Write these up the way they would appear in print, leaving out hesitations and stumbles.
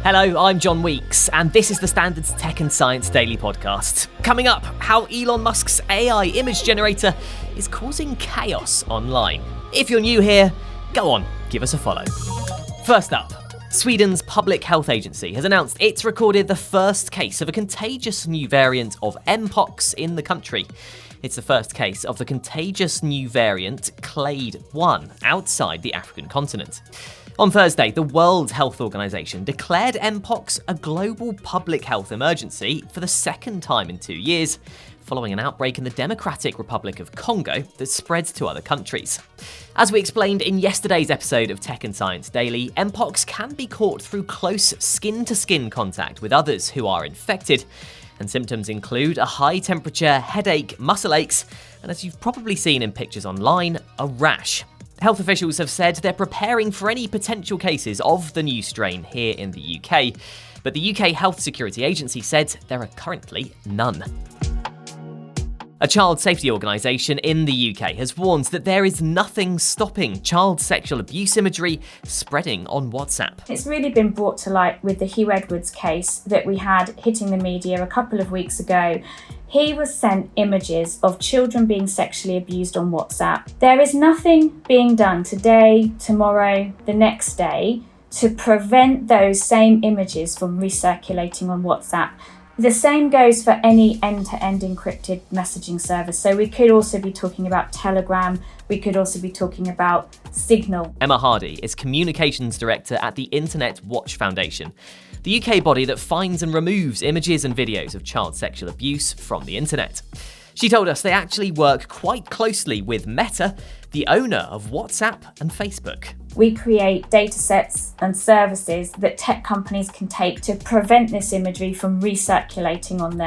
Hello, I'm John Weeks, and this is the Standards Tech and Science Daily Podcast. Coming up, how Elon Musk's AI image generator is causing chaos online. If you're new here, go on, give us a follow. First up, Sweden's Public Health Agency has announced it's recorded the first case of a contagious new variant of Mpox in the country. It's the first case of the contagious new variant Clade 1 outside the African continent. On Thursday, the World Health Organization declared Mpox a global public health emergency for the second time in 2 years, following an outbreak in the Democratic Republic of Congo that spread to other countries. As we explained in yesterday's episode of Tech and Science Daily, Mpox can be caught through close skin-to-skin contact with others who are infected, and symptoms include a high temperature, headache, muscle aches, and as you've probably seen in pictures online, a rash. Health officials have said they're preparing for any potential cases of the new strain here in the UK, but the UK Health Security Agency said there are currently none. A child safety organisation in the UK has warned that there is nothing stopping child sexual abuse imagery spreading on WhatsApp. It's really been brought to light with the Hugh Edwards case that we had hitting the media a couple of weeks ago. He was sent images of children being sexually abused on WhatsApp. There is nothing being done today, tomorrow, the next day to prevent those same images from recirculating on WhatsApp. The same goes for any end-to-end encrypted messaging service. So we could also be talking about Telegram. We could also be talking about Signal. Emma Hardy is Communications Director at the Internet Watch Foundation, the UK body that finds and removes images and videos of child sexual abuse from the internet. She told us they actually work quite closely with Meta, the owner of WhatsApp and Facebook. We create datasets and services that tech companies can take to prevent this imagery from recirculating on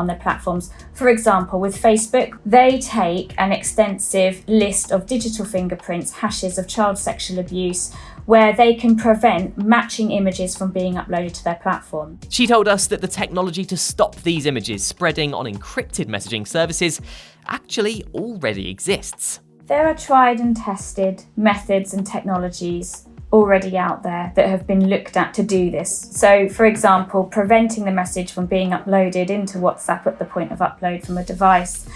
their platforms. For example, with Facebook, they take an extensive list of digital fingerprints, hashes of child sexual abuse, where they can prevent matching images from being uploaded to their platform. She told us that the technology to stop these images spreading on encrypted messaging services actually already exists. There are tried and tested methods and technologies already out there that have been looked at to do this. So, for example, preventing the message from being uploaded into WhatsApp at the point of upload from a device.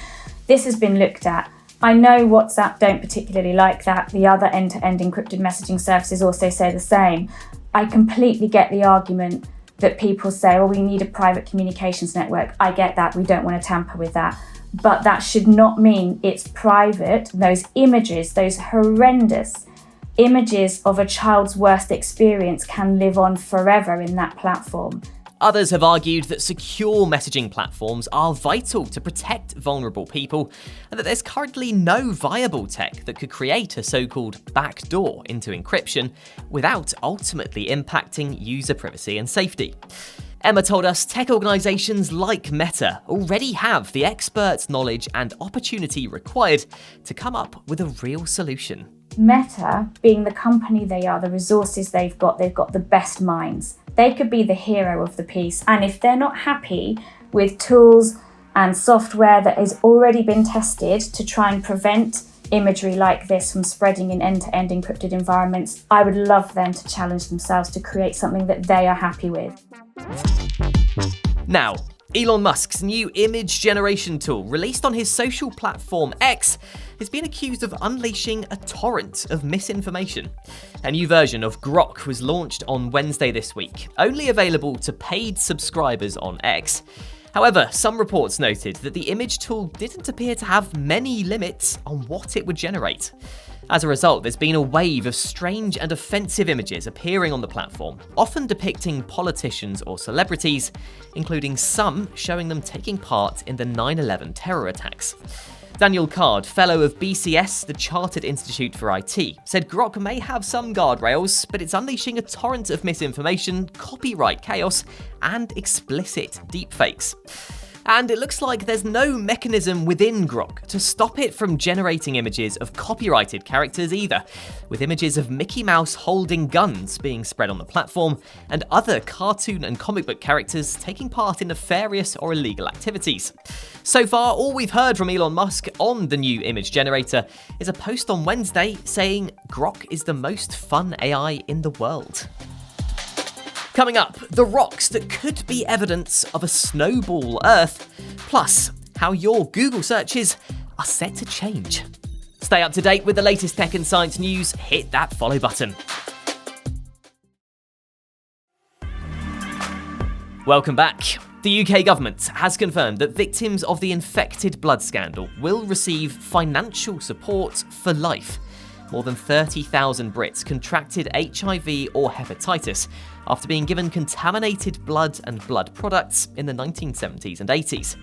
This has been looked at. I know WhatsApp don't particularly like that. The other end-to-end encrypted messaging services also say the same. I completely get the argument that people say, we need a private communications network. I get that. We don't want to tamper with that. But that should not mean it's private. Those images, those horrendous images of a child's worst experience can live on forever in that platform. Others have argued that secure messaging platforms are vital to protect vulnerable people, and that there's currently no viable tech that could create a so-called backdoor into encryption without ultimately impacting user privacy and safety. Emma told us tech organisations like Meta already have the expert knowledge and opportunity required to come up with a real solution. Meta, being the company they are, the resources they've got the best minds. They could be the hero of the piece. And if they're not happy with tools and software that has already been tested to try and prevent imagery like this from spreading in end-to-end encrypted environments, I would love them to challenge themselves to create something that they are happy with. Now, Elon Musk's new image generation tool, released on his social platform X, has been accused of unleashing a torrent of misinformation. A new version of Grok was launched on Wednesday this week, only available to paid subscribers on X. However, some reports noted that the image tool didn't appear to have many limits on what it would generate. As a result, there's been a wave of strange and offensive images appearing on the platform, often depicting politicians or celebrities, including some showing them taking part in the 9/11 terror attacks. Daniel Card, fellow of BCS, the Chartered Institute for IT, said Grok may have some guardrails, but it's unleashing a torrent of misinformation, copyright chaos, and explicit deepfakes. And it looks like there's no mechanism within Grok to stop it from generating images of copyrighted characters either, with images of Mickey Mouse holding guns being spread on the platform, and other cartoon and comic book characters taking part in nefarious or illegal activities. So far, all we've heard from Elon Musk on the new image generator is a post on Wednesday saying Grok is the most fun AI in the world. Coming up, the rocks that could be evidence of a snowball Earth, plus how your Google searches are set to change. Stay up to date with the latest tech and science news, hit that follow button. Welcome back. The UK government has confirmed that victims of the infected blood scandal will receive financial support for life. More than 30,000 Brits contracted HIV or hepatitis after being given contaminated blood and blood products in the 1970s and 80s.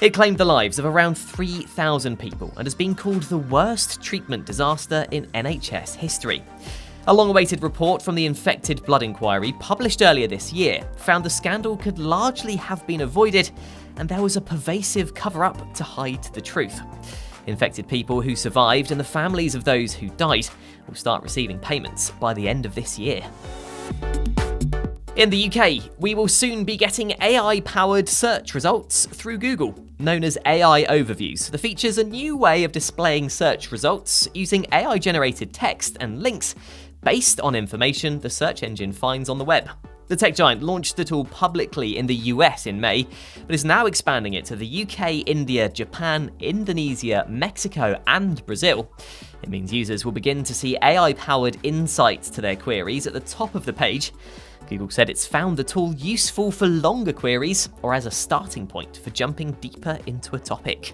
It claimed the lives of around 3,000 people and has been called the worst treatment disaster in NHS history. A long-awaited report from the Infected Blood Inquiry, published earlier this year, found the scandal could largely have been avoided and there was a pervasive cover-up to hide the truth. Infected people who survived and the families of those who died will start receiving payments by the end of this year. In the UK, we will soon be getting AI-powered search results through Google. Known as AI Overviews, the feature's a new way of displaying search results using AI-generated text and links based on information the search engine finds on the web. The tech giant launched the tool publicly in the US in May, but is now expanding it to the UK, India, Japan, Indonesia, Mexico, and Brazil. It means users will begin to see AI-powered insights to their queries at the top of the page. Google said it's found the tool useful for longer queries or as a starting point for jumping deeper into a topic.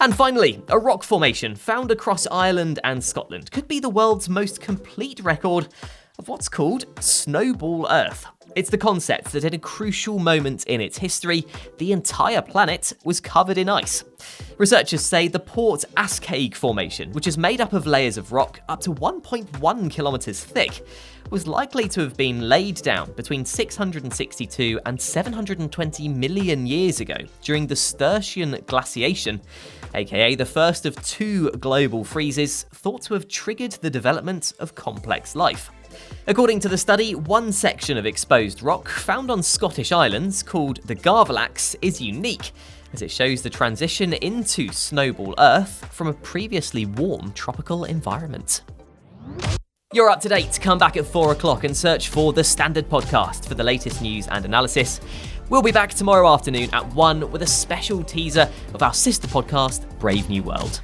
And finally, a rock formation found across Ireland and Scotland could be the world's most complete record of what's called snowball Earth. It's the concept that at a crucial moment in its history, the entire planet was covered in ice. Researchers say the Port Ascaig Formation, which is made up of layers of rock up to 1.1 kilometers thick, was likely to have been laid down between 662 and 720 million years ago during the Sturtian glaciation, aka the first of two global freezes thought to have triggered the development of complex life. According to the study, one section of exposed rock found on Scottish islands, called the Garvalax, is unique, as it shows the transition into snowball Earth from a previously warm tropical environment. You're up to date. Come back at 4 o'clock and search for The Standard Podcast for the latest news and analysis. We'll be back tomorrow afternoon at 1 with a special teaser of our sister podcast, Brave New World.